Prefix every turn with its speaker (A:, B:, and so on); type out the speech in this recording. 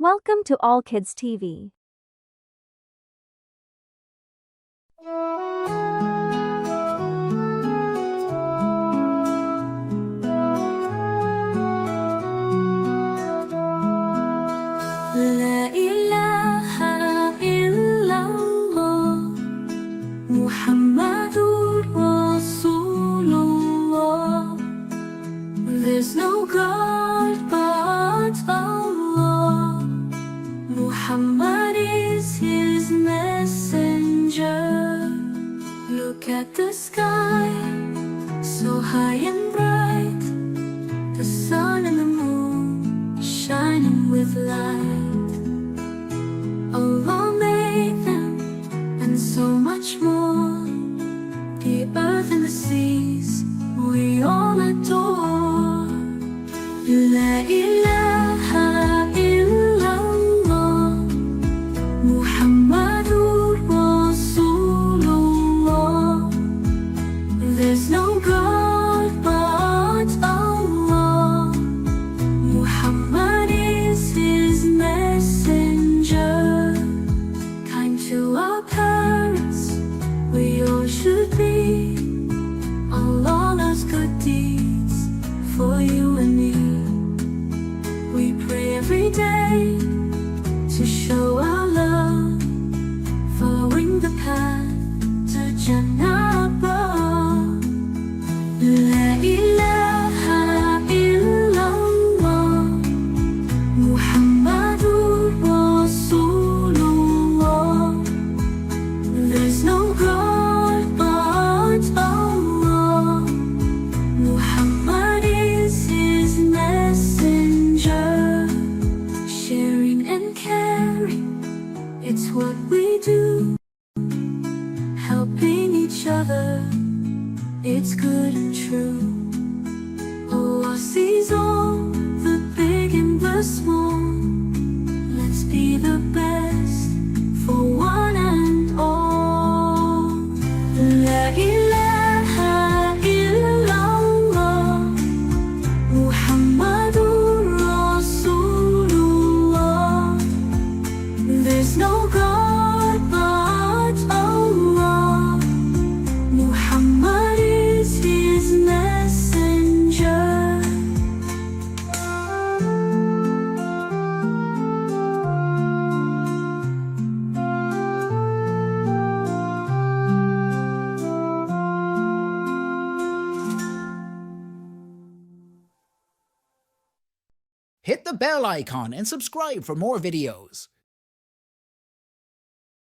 A: Welcome to All Kids TV.
B: La ilaha illallah, Muhammadur Rasulullah. There's no God but Allah. Muhammad is his messenger. Look at the sky, so high and bright. The sun and the moon shining with light. Allah made them, and so much more. The earth and the seas, we all adore. La ilaha illallah, Muhammadur Rasulullah. There's no God but Allah. Muhammad is his messenger. Kind to our parents, we all should be. Allah loves good deeds for you and me. We pray every day to show our love, following the path to Jannah above. La ilaha illallah, Muhammadur Rasulullah. There's no God but Allah. Muhammad is his messenger. Sharing and caring, it's what we do. Helping each other, it's good and true. Allah sees all, the big and the small. Let's be the best for one and all. La ilaha illallah, Muhammadur Rasulullah. There's no God but Allah. Muhammad is his messenger.
C: Hit the bell icon and subscribe for more videos.